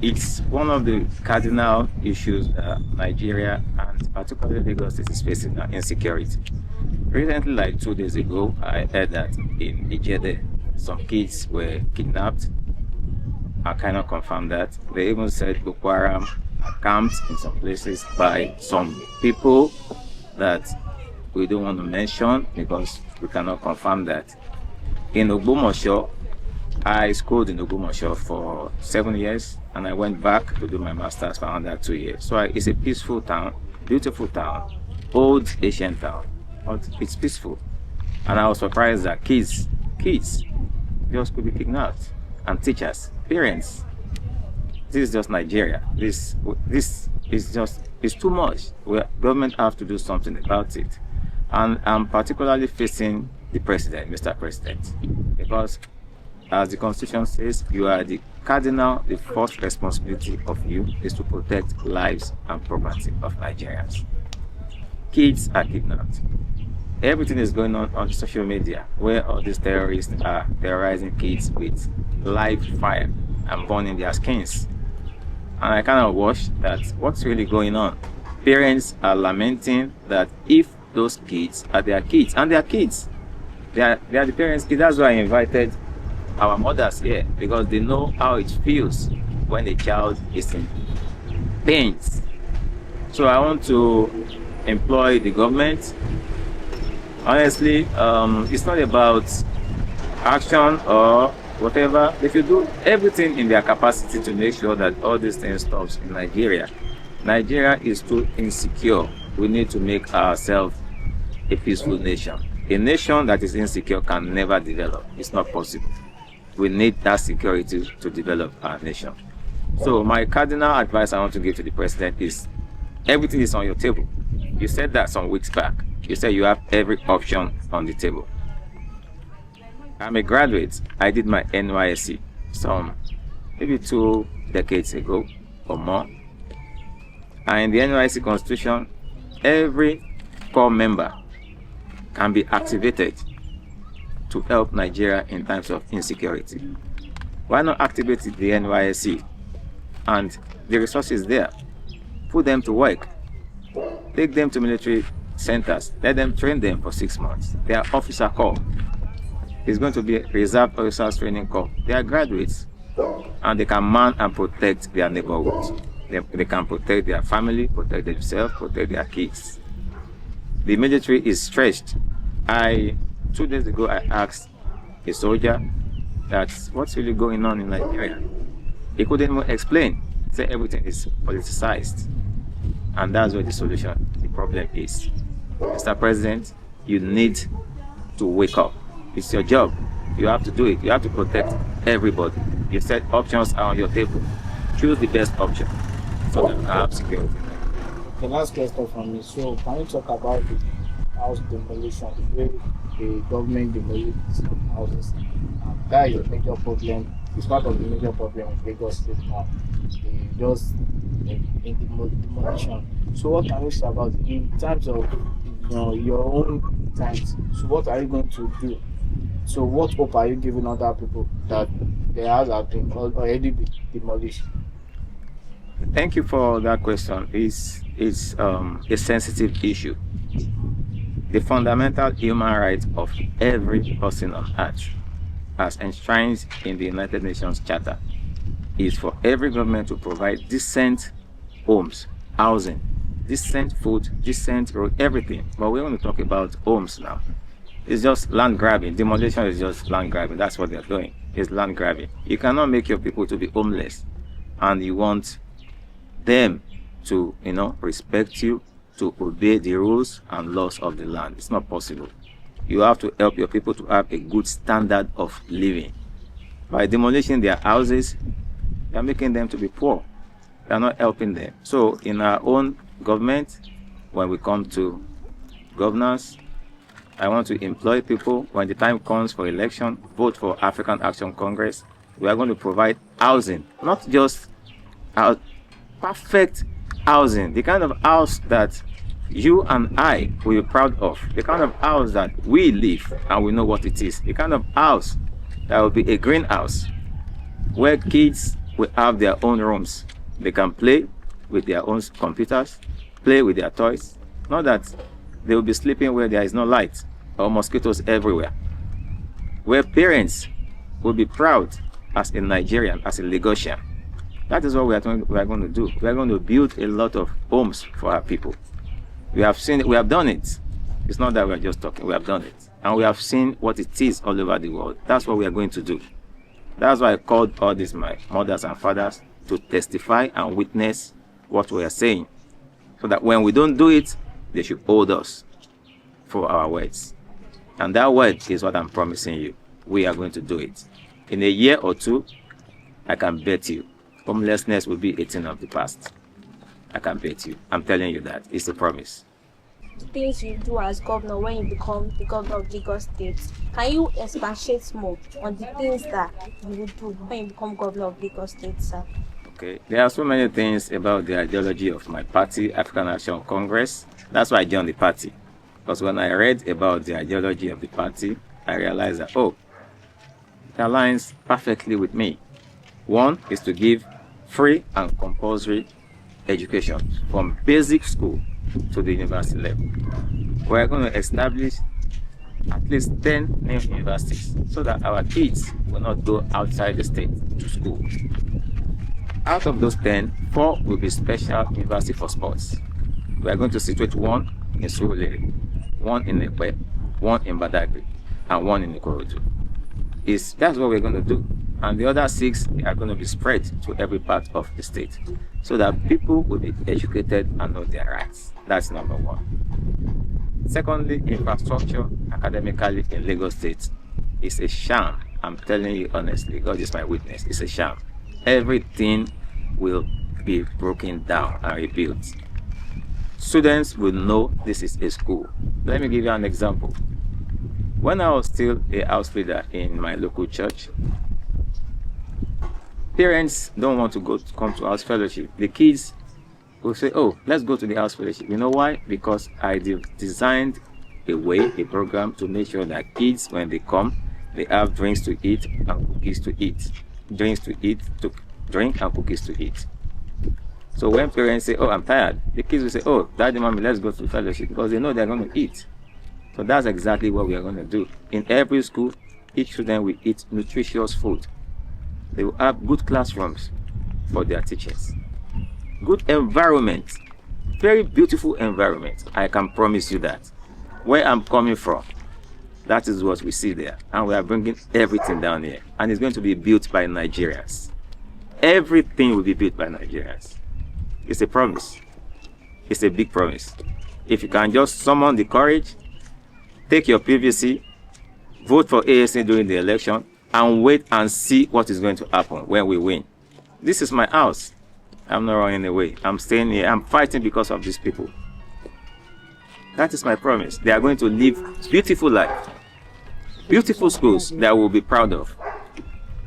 It's one of the cardinal issues that Nigeria and particularly Lagos State is facing now, insecurity. Recently, like 2 days ago, I heard that in Iroele, some kids were kidnapped. I cannot confirm that. They even said Boko Haram are camped in some places by some people that we don't want to mention because we cannot confirm that. In Ogbomoso, I schooled in Ogbomoso for 7 years and I went back to do my master's for another 2 years. So it's a peaceful town, beautiful town, old ancient town. But it's peaceful. And I was surprised that kids just could be kidnapped. And teachers, parents. This is just Nigeria. This is just, it's too much. Government have to do something about it. And I'm particularly facing the president, Mr. President, because as the Constitution says, you are the cardinal, the first responsibility of you is to protect lives and property of Nigerians. Kids are kidnapped. Everything is going on social media where all these terrorists are terrorizing kids with live fire and burning their skins. And I kind of watch that what's really going on. Parents are lamenting that if those kids are their kids, and their kids, they are the parents' kids. That's why I invited our mothers here, because they know how it feels when a child is in pains. So I want to employ the government. Honestly, it's not about action or whatever. If you do everything in their capacity to make sure that all these things stops in Nigeria. Nigeria is too insecure. We need to make ourselves a peaceful nation. A nation that is insecure can never develop. It's not possible. We need that security to develop our nation. So my cardinal advice I want to give to the president is everything is on your table. You said that some weeks back. You said you have every option on the table. I'm a graduate. I did my NYSC some maybe 2 decades ago or more. And in the NYSC Constitution, every core member can be activated to help Nigeria in times of insecurity. Why not activate the NYSC and the resources there? Put them to work. Take them to military centers. Let them train them for 6 months. They are officer corps. It's going to be a reserve officers training corps. They are graduates and they can man and protect their neighborhoods. They can protect their family, protect themselves, protect their kids. The military is stretched. 2 days ago, I asked a soldier that's what's really going on in Nigeria. He couldn't even explain. He said everything is politicized. And that's where the solution, the problem is. Mr. President, you need to wake up. It's your job. You have to do it. You have to protect everybody. You said options are on your table. Choose the best option so that we have security. The last question from me. So, can you talk about the house demolition, the way the government demolishes houses? That is a major problem. It's part of the major problem in Lagos State now. Just in demolition. So, what can you say about it in terms of your own times? So, what are you going to do? So, what hope are you giving other people that their houses have been already been demolished? Thank you for that question. It's a sensitive issue. The fundamental human right of every person on earth, as enshrined in the United Nations Charter, is for every government to provide decent homes, housing, decent food, decent road, everything. But we want to talk about homes now. It's just land grabbing. Demolition is just land grabbing. That's what they're doing. It's land grabbing. You cannot make your people to be homeless and you want them to, respect you, to obey the rules and laws of the land. It's not possible. You have to help your people to have a good standard of living. By demolishing their houses, you're making them to be poor. You're not helping them. So in our own government, when we come to governance, I want to employ people. When the time comes for election, vote for African Action Congress. We are going to provide housing, not just perfect housing, the kind of house that you and I will be proud of, the kind of house that we live and we know what it is, the kind of house that will be a greenhouse where kids will have their own rooms. They can play with their own computers, play with their toys. Not that they will be sleeping where there is no light or mosquitoes everywhere. Where parents will be proud as a Nigerian, as a Lagosian. That is what we are going to do. We are going to build a lot of homes for our people. We have seen it, we have done it. It's not that we are just talking, we have done it. And we have seen what it is all over the world. That's what we are going to do. That's why I called all these my mothers and fathers to testify and witness what we are saying. So that when we don't do it, they should hold us for our words. And that word is what I'm promising you. We are going to do it. In a year or two, I can bet you, homelessness will be a thing of the past. I can bet you. I'm telling you that. It's a promise. The things you do as governor when you become the governor of Lagos State, can you expatiate more on the things that you will do when you become governor of Lagos State, sir? Okay. There are so many things about the ideology of my party, African Action Congress. That's why I joined the party. Because when I read about the ideology of the party, I realized that, oh, it aligns perfectly with me. One is to give free and compulsory education from basic school to the university level. We're going to establish at least 10 new universities so that our kids will not go outside the state to school. Out of those 10, 4 will be special university for sports. We are going to situate one in Iroele, one in Iroele, one in Badagry, and one in Ikorodu. That's what we're going to do. And the other 6 are going to be spread to every part of the state so that people will be educated and know their rights. That's number 1. Secondly, infrastructure academically in Lagos State is a sham. I'm telling you honestly, God is my witness, it's a sham. Everything will be broken down and rebuilt. Students will know this is a school. Let me give you an example. When I was still a house leader in my local church, parents don't want to come to house fellowship. The kids will say, oh, let's go to the house fellowship. You know why? Because I designed a program to make sure that kids, when they come, they have drinks to eat and cookies to eat. Drinks to eat, to drink, and cookies to eat. So when parents say, oh, I'm tired, the kids will say, oh, daddy, mommy, let's go to fellowship, because they know they're going to eat. So that's exactly what we are going to do. In every school, each student will eat nutritious food. They will have good classrooms for their teachers. Good environment. Very beautiful environment. I can promise you that. Where I'm coming from, that is what we see there. And we are bringing everything down here. And it's going to be built by Nigerians. Everything will be built by Nigerians. It's a promise. It's a big promise. If you can just summon the courage, take your PVC, vote for AAC during the election, and wait and see what is going to happen when we win. This is my house. I'm not running away. I'm staying here. I'm fighting because of these people. That is my promise. They are going to live beautiful life. Beautiful schools that we'll be proud of.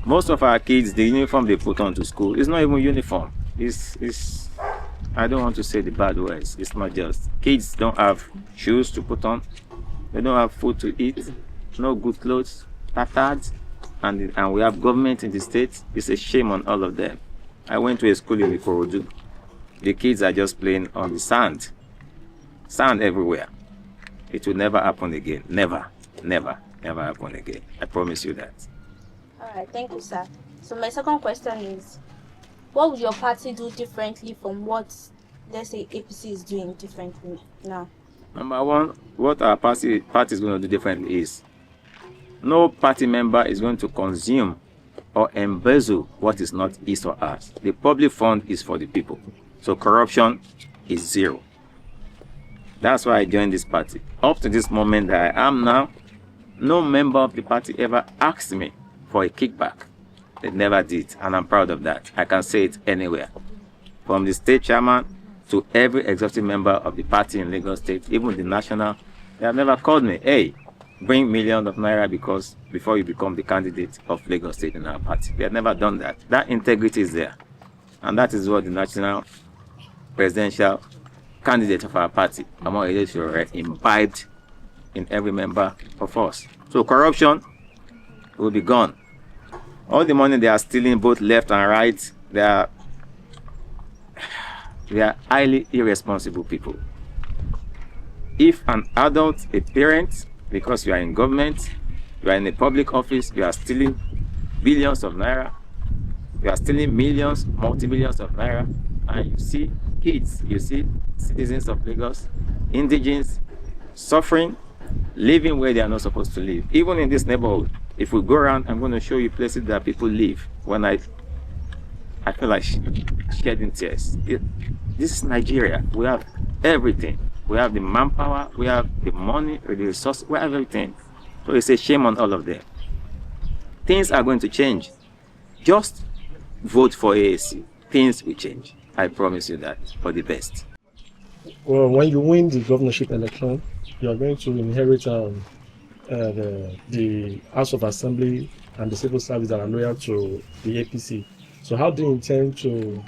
Most of our kids, the uniform they put on to school is not even uniform. It's I don't want to say the bad words. It's not just. Kids don't have shoes to put on. They don't have food to eat. No good clothes. Tattered. And we have government in the state. It's a shame on all of them. I went to a school in Ikorodu. The kids are just playing on the sand. Sand everywhere. It will never happen again. Never, never, never happen again. I promise you that. All right, thank you, sir. So my second question is, what would your party do differently from what, let's say, APC is doing differently now? Number 1, what our party is going to do differently is, no party member is going to consume or embezzle what is not his or ours. The public fund is for the people. So corruption is 0. That's why I joined this party. Up to this moment that I am now, no member of the party ever asked me for a kickback. They never did, and I'm proud of that. I can say it anywhere. From the state chairman to every executive member of the party in Lagos State, even the national, they have never called me, hey, bring millions of naira because before you become the candidate of Lagos State in our party. They have never done that. That integrity is there. And that is what the national presidential candidate of our party, Adesoca, should imbibed in every member of us. So corruption will be gone. All the money they are stealing both left and right They are highly irresponsible people. If an adult, a parent, because you are in government, you are in a public office, you are stealing billions of naira, you are stealing millions, multi-millions of naira, and you see kids, you see citizens of Lagos, indigenes, suffering, living where they are not supposed to live. Even in this neighborhood, if we go around, I'm going to show you places that people live. When I feel like shedding tears. This is Nigeria. We have everything. We have the manpower, we have the money, the resources, we have everything. So it's a shame on all of them. Things are going to change. Just vote for AAC. Things will change. I promise you that, for the best. Well, when you win the governorship election, you are going to inherit the House of Assembly and the civil service that are loyal to the APC. So how do you intend to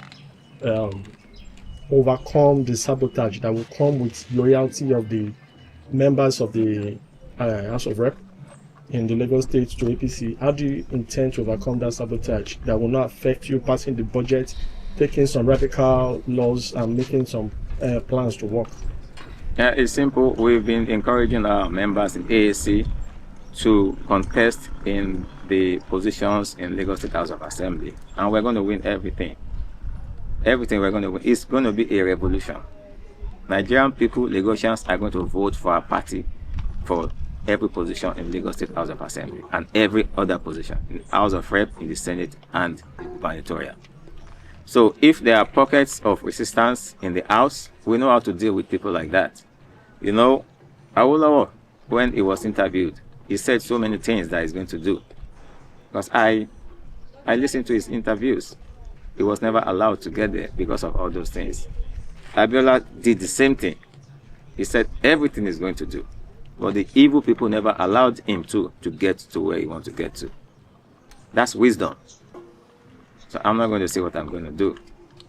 overcome the sabotage that will come with loyalty of the members of the House of Rep in the Lagos State to APC? How do you intend to overcome that sabotage that will not affect you passing the budget, taking some radical laws and making some plans to work? Yeah, it's simple. We've been encouraging our members in AAC to contest in the positions in Lagos State House of Assembly, and we're going to win everything. Everything we're going to win. It's going to be a revolution. Nigerian people, Lagosians, are going to vote for our party for every position in Lagos State House of Assembly and every other position in the House of Rep, in the Senate, and the gubernatorial. So if there are pockets of resistance in the House, we know how to deal with people like that. You know, Olawale, when he was interviewed, he said so many things that he's going to do. Because I listened to his interviews. He was never allowed to get there because of all those things. Abiola did the same thing. He said everything he's going to do. But the evil people never allowed him to get to where he wants to get to. That's wisdom. So I'm not going to say what I'm going to do.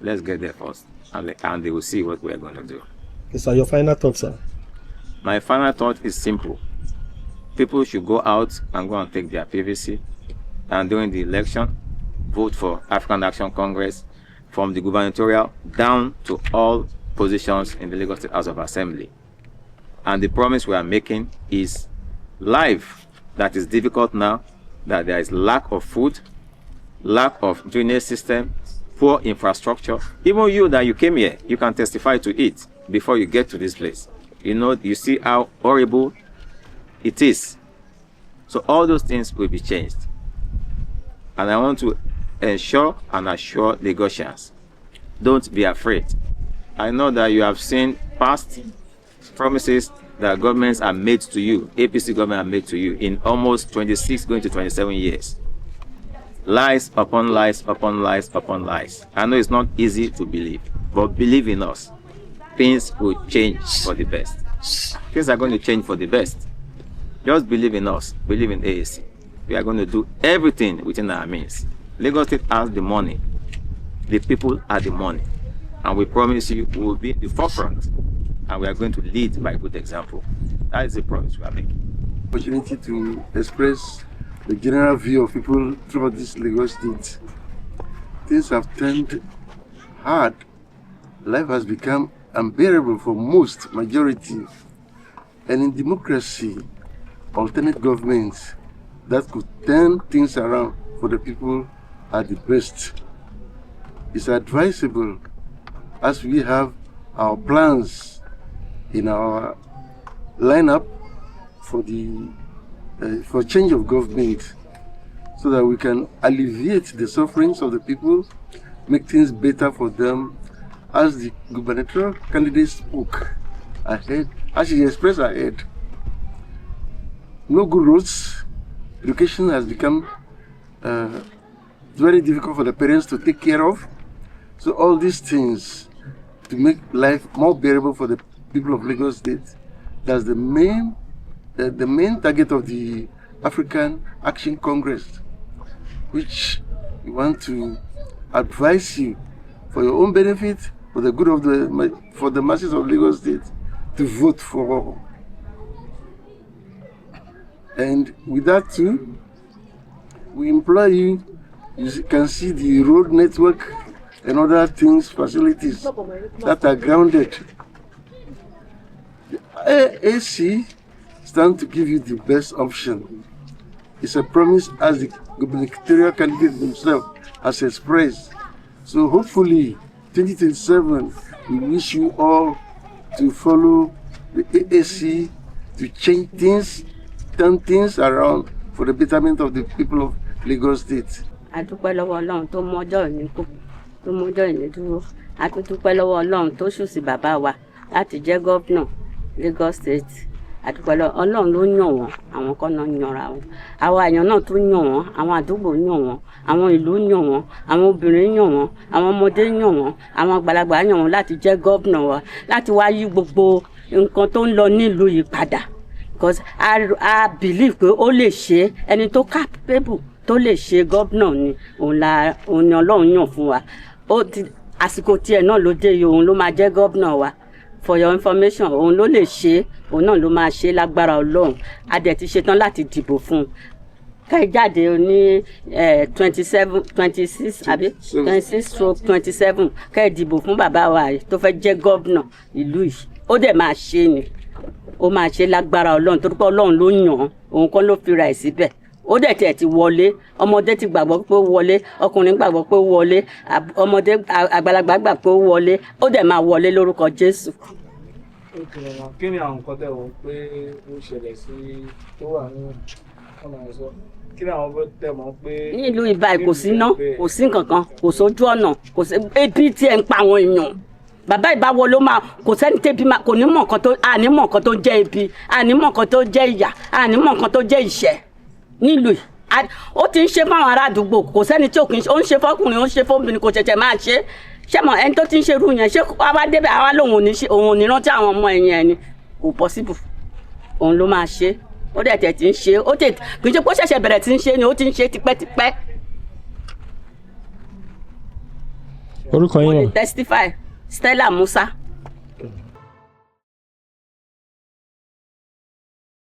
Let's get there first. And they will see what we're going to do. Okay, so your final thoughts, sir? My final thought is simple. People should go out and go and take their PVC. And during the election, vote for African Action Congress from the gubernatorial down to all positions in the Lagos State House of Assembly. And the promise we are making is life that is difficult now, that there is lack of food, lack of drainage system, poor infrastructure. Even you that you came here, you can testify to it before you get to this place. You know, you see how horrible it is. So all those things will be changed. And I want to ensure and assure Lagosians, don't be afraid. I know that you have seen past promises that governments are made to you, APC government are made to you in almost 26 going to 27 years. Lies upon lies upon lies upon lies. I know it's not easy to believe, but believe in us. Things will change for the best. Things are going to change for the best. Just believe in us. Believe in AAC. We are going to do everything within our means. Lagos State has the money. The people are the money. And we promise you we will be in the forefront. And we are going to lead by good example. That is the promise we are making. Opportunity to express the general view of people throughout this Lagos State. Things have turned hard. Life has become unbearable for most, majority. And in democracy, alternate governments that could turn things around for the people are the best. It's advisable, as we have our plans in our lineup for the for change of government, so that we can alleviate the sufferings of the people, make things better for them. As the gubernatorial candidate spoke ahead, as she expressed ahead, no good roads, education has become very difficult for the parents to take care of. So all these things to make life more bearable for the people of Lagos State, that's the main target of the African Action Congress, which we want to advise you for your own benefit, for the good of for the masses of Lagos State, to vote for. And with that too, we implore you, you can see the road network and other things, facilities that are grounded. The AAC stands to give you the best option. It's a promise as the gubernatorial candidate himself has expressed. So hopefully, 2027, we wish you all to follow the AAC, to change things, turn things around for the betterment of the people of Lagos State. A dúpẹ́ lọ́wọ́ Ọlọ́run tó mọ́jọ́ ìní kù, tó mọ́jọ́ ìní dúró. A tún dúpẹ́ lọ́wọ́ Ọlọ́run tó ṣùsì bàbá wa láti jẹ́ gómìnà Lagos State. A dúpẹ́ lọ́wọ́ Ọlọ́run ló yàn wọ́n, àwọn kan náà yanra wọn. Àwọn àyàn náà tún yàn wọ́n, àwọn àdúgbò yàn wọ́n, àwọn ìlú yàn wọ́n, àwọn obìnrin yàn wọ́n, àwọn ọmọdé yàn wọ́n, àwọn àgbàlagbà yàn wọ́n láti jẹ́ gómìnà wa, láti wá yí gbogbo nǹkan tó ń lọ nílùú yìí padà. Because I believe pé ó lè ṣe, ẹni tó capable tó lè ṣe gómìnà ni òun ni Ọlọ́run yàn fún wa. Àsìkò tiẹ̀ náà ló dé yìí, òun ló máa jẹ́ gómìnà wa. For your information, òun ló lè ṣe, òun náà ló máa ṣe lágbára Ọlọ́run. A dẹ̀ ti ṣetán láti dìbò fún un. Ká jáde ní 26 àbí 26/27 ká dìbò fún bàbá wa yìí tó fẹ́ jẹ́ gómìnà ìlú yìí. Ó dẹ̀ máa ṣe ni. Ó máa ṣe lágbára Ọlọ́run torí pé Ọlọ́run ló yàn, òun kọ́ ló fi ra ẹ̀ síbẹ̀. Ó dẹ̀ tiẹ̀ ti wọlé, ọmọdé ti gbàgbọ́ pé ó wọlé, ọkùnrin gbàgbọ́ pé ó wọlé, ọmọdé àgbàlagbà gbà pé ó wọlé, ó dẹ̀ máa wọlé lórúkọ Jésù. Kí ni àwọn nǹkan tẹ̀ wọ́n pé ó ṣẹlẹ̀ sí tó wà ní ọ̀nà ẹ̀sọ́? Kí ni àwọn tẹ̀ wọ́n pé. Nílùú ìbáyìí kò sí iná, kò sí nǹkan kan, kò sójú ọ̀nà, kò sí ebi tí ẹ̀ ń pa àwọn èèyàn. Bàbá ìbáwọ ló máa kò sẹ́ni tẹ́bi máa kò ní mọ̀ nǹkan tó ànímọ̀ nǹkan tó jẹ́ ebi, ànímọ̀ nǹkan tó jẹ́ ìyà, ànímọ̀ nǹkan tó jẹ́ ìṣẹ́ nílùú yìí. Ó ti ń ṣe fáwọn ará àdúgbò, kò sẹ́ni tí ò kì í ṣe, ó ń ṣe fọ́kùnrin, ó ń ṣe fóbìnrin, kò ṣẹ̀ṣẹ̀ máa ṣe. Ṣé mọ̀ ẹni tó ti ń ṣe irú yẹn, ṣé wá débẹ̀ àwa lòun ò ní rántí àwọn ọmọ ẹ̀yìn ẹni, kò possible. Òun ló máa ṣe, ó dẹ̀ tẹ̀ ti ń ṣe, ó tẹ̀ kì í ṣe pé ó ṣẹ̀ṣẹ̀ bẹ̀rẹ̀ ti ń ṣe ni, ó ti ń ṣe tipẹ́tipẹ́. Orúkọ yín Mo lè náà? testify Stella Musa.